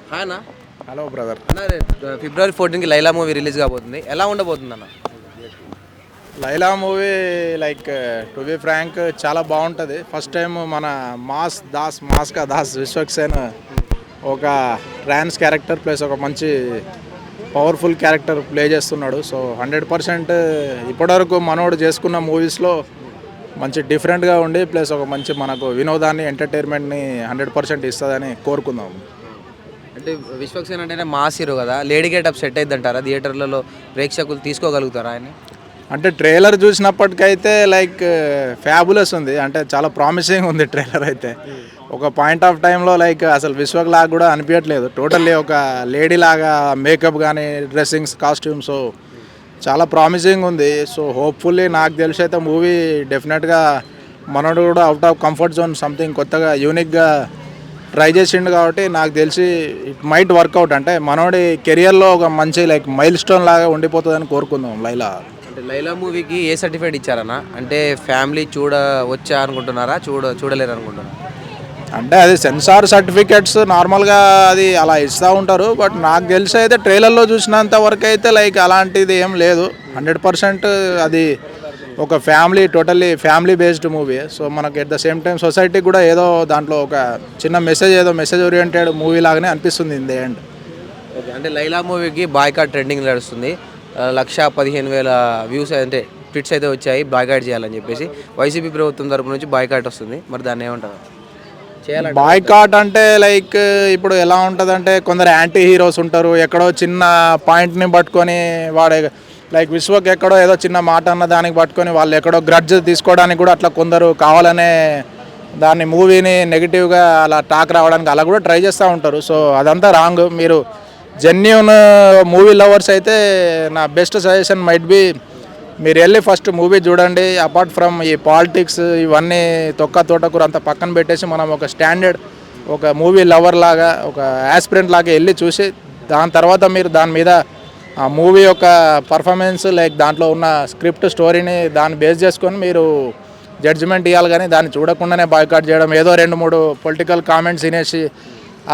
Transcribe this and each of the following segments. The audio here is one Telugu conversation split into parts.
హాయ్ అన్న. Hello brother. అన్న ఫిబ్రవరి 14కి లైలా మూవీ రిలీజ్ కాబోతుంది. ఎలా ఉండబోతుంది అన్న? Laila movie like to be frank చాలా బాగుంటుంది. ఫస్ట్ టైం మన మాస్కా దాస్ విశ్వక్సేన్ ఒక ట్రాన్స్ క్యారెక్టర్ ప్లస్ ఒక మంచి పవర్ఫుల్ క్యారెక్టర్ ప్లే చేస్తున్నాడు. సో 100% ఇప్పటివరకు మనోడు చేసుకున్న మూవీస్లో మంచి డిఫరెంట్గా ఉండి ప్లస్ ఒక మంచి మనకు వినోదాన్ని ఎంటర్టైన్మెంట్ని 100% ఇస్తుందని కోరుకుందాం. అంటే విశ్వక్సేన్ అంటేనే మాస్ హీరో కదా, లేడీ గెటప్ సెట్ అయిద్ది అంటారా? థియేటర్లలో ప్రేక్షకులు తీసుకోగలుగుతారా ఆయన? అంటే ట్రైలర్ చూసినప్పటికైతే లైక్ ఫ్యాబులస్ ఉంది, అంటే చాలా ప్రామిసింగ్ ఉంది ట్రైలర్ అయితే. ఒక పాయింట్ ఆఫ్ టైంలో లైక్ అసలు విశ్వక్ లాగా కూడా అనిపించట్లేదు, టోటల్లీ ఒక లేడీ లాగా మేకప్ కానీ డ్రెస్సింగ్స్ కాస్ట్యూమ్స్ చాలా ప్రామిసింగ్ ఉంది. సో హోప్ఫుల్లీ నాకు తెలిసి అయితే మూవీ డెఫినెట్గా మనోడు కూడా out of comfort zone something కొత్తగా యూనిక్గా ట్రై చేసిండు కాబట్టి నాకు తెలిసి ఇట్ మైట్ వర్కౌట్. అంటే మనోడి కెరియర్లో ఒక మంచి లైక్ మైల్ స్టోన్ లాగా ఉండిపోతుందని కోరుకుందాం లైలా. అంటే లైలా మూవీకి ఏ సర్టిఫికేట్ ఇచ్చారన్న? అంటే ఫ్యామిలీ చూడవచ్చా అనుకుంటున్నారా, చూడలేరు అనుకుంటున్నారా? అంటే అది సెన్సార్ సర్టిఫికేట్స్ నార్మల్గా అది అలా ఇస్తూ ఉంటారు. బట్ నాకు తెలిసి అయితే ట్రైలర్లో చూసినంత వరకు అయితే లైక్ అలాంటిది ఏం లేదు. 100% అది ఒక totally family based movie. So మనకి ఎట్ ద సేమ్ టైం సొసైటీకి కూడా ఏదో దాంట్లో ఒక చిన్న మెసేజ్ ఓరియంటెడ్ మూవీ లాగానే అనిపిస్తుంది ఇన్ ది ఎండ్. ఓకే. అంటే లైలా మూవీకి బాయ్కాట్ ట్రెండింగ్ నడుస్తుంది. 1,15,000 వ్యూస్ అంటే ట్వీట్స్ అయితే వచ్చాయి బాయ్కాట్ చేయాలని చెప్పేసి. వైసీపీ ప్రభుత్వం తరపు నుంచి బాయ్కాట్ వస్తుంది. మరి దాన్ని ఏమంటారు? బాయ్కాట్ అంటే లైక్ ఇప్పుడు ఎలా ఉంటుందంటే కొందరు యాంటీ హీరోస్ ఉంటారు, ఎక్కడో చిన్న పాయింట్ని పట్టుకొని వాడే లైక్ విశ్వక్ ఎక్కడో ఏదో చిన్న మాట అన్న దానికి పట్టుకొని వాళ్ళు ఎక్కడో గ్రడ్జ్ తీసుకోవడానికి కూడా అట్లా కొందరు కావాలనే దాన్ని మూవీని నెగిటివ్గా అలా టాక్ రావడానికి అలా కూడా ట్రై చేస్తూ ఉంటారు. సో అదంతా రాంగ్. మీరు జెన్యూన్ మూవీ లవర్స్ అయితే నా బెస్ట్ సజెషన్ మైట్ బి మీరు వెళ్ళి ఫస్ట్ మూవీ చూడండి. అపార్ట్ ఫ్రమ్ ఈ పాలిటిక్స్ ఇవన్నీ తోటకూర అంతా పక్కన పెట్టేసి మనం ఒక స్టాండర్డ్ ఒక మూవీ లవర్ లాగా ఒక యాస్పిరెంట్ లాగా వెళ్ళి చూసి దాని తర్వాత మీరు దాని మీద ఆ మూవీ యొక్క పర్ఫార్మెన్స్ లైక్ దాంట్లో ఉన్న స్క్రిప్ట్ స్టోరీని దాన్ని బేస్ చేసుకొని మీరు జడ్జిమెంట్ ఇవ్వాలి. కానీ దాన్ని చూడకుండానే బాయ్కాట్ చేయడం, ఏదో 2-3 పొలిటికల్ కామెంట్స్ వినేసి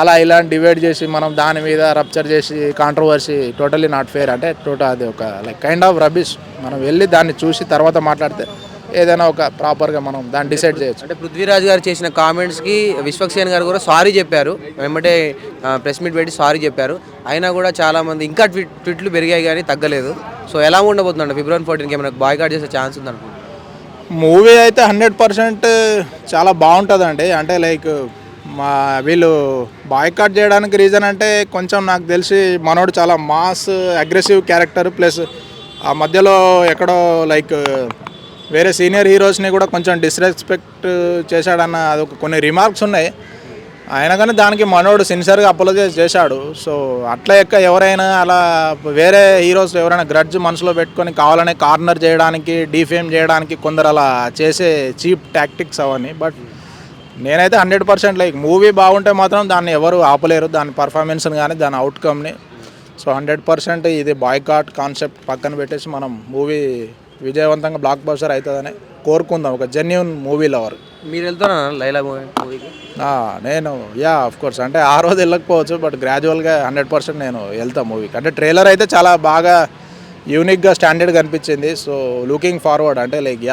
అలా ఇలా డివైడ్ చేసి మనం దాని మీద రప్చర్ చేసి కాంట్రవర్సీ టోటలీ నాట్ ఫేర్. అంటే అది ఒక లైక్ కైండ్ ఆఫ్ రబిష్. మనం వెళ్ళి దాన్ని చూసి తర్వాత మాట్లాడితే ఏదైనా ఒక ప్రాపర్గా మనం దాన్ని డిసైడ్ చేయొచ్చు. అంటే పృథ్వీరాజ్ గారు చేసిన కామెంట్స్కి విశ్వక్సేన్ గారు కూడా సారీ చెప్పారు. వెంబటే ప్రెస్ మీట్ పెట్టి సారీ చెప్పారు. అయినా కూడా చాలామంది ఇంకా ట్వీట్లు పెరిగాయి కానీ తగ్గలేదు. సో ఎలా ఉండబోతుందండి ఫిబ్రవరి 14కి ఏమైనా బాయ్కాట్ చేసే ఛాన్స్ ఉందనుకుంటున్నాను? మూవీ అయితే 100% చాలా బాగుంటుందండి. అంటే లైక్ వీళ్ళు బాయ్కాట్ చేయడానికి రీజన్ అంటే కొంచెం నాకు తెలిసి మనోడు చాలా మాస్ అగ్రెసివ్ క్యారెక్టర్ ప్లస్ ఆ మధ్యలో ఎక్కడో లైక్ వేరే సీనియర్ హీరోస్ని కూడా కొంచెం డిస్రెస్పెక్ట్ చేశాడన్న అదొక కొన్ని రిమార్క్స్ ఉన్నాయి. అయినా కానీ దానికి మనోడు సిన్సియర్గా అపోలజైజ్ చేశాడు. సో అట్లా ఎవరైనా అలా వేరే హీరోస్ ఎవరైనా గ్రడ్జ్ మనసులో పెట్టుకొని కావాలనే కార్నర్ చేయడానికి డీఫేమ్ చేయడానికి కొందరు అలా చేసే చీప్ టాక్టిక్స్ అవన్నీ. బట్ నేనైతే 100% లైక్ మూవీ బాగుంటే మాత్రం దాన్ని ఎవరు ఆపలేరు, దాని పర్ఫార్మెన్స్ని కానీ దాని అవుట్కమ్ని. సో 100% ఇది బాయ్కాట్ కాన్సెప్ట్ పక్కన పెట్టేసి మనం మూవీ విజయవంతంగా బ్లాక్ బస్టర్ అవుతుందని కోరుకుందాం ఒక జెన్యూన్ మూవీ లవర్. మీరు వెళ్తారా లైలా మూవీకి? నేను ఆఫ్ కోర్స్ అంటే ఆ రోజు వెళ్ళకపోవచ్చు, బట్ గ్రాడ్యువల్గా 100% నేను వెళ్తాను మూవీకి. అంటే ట్రైలర్ అయితే చాలా బాగా యూనిక్గా స్టాండర్డ్గా అనిపించింది. సో లుకింగ్ ఫార్వర్డ్ అంటే లైక్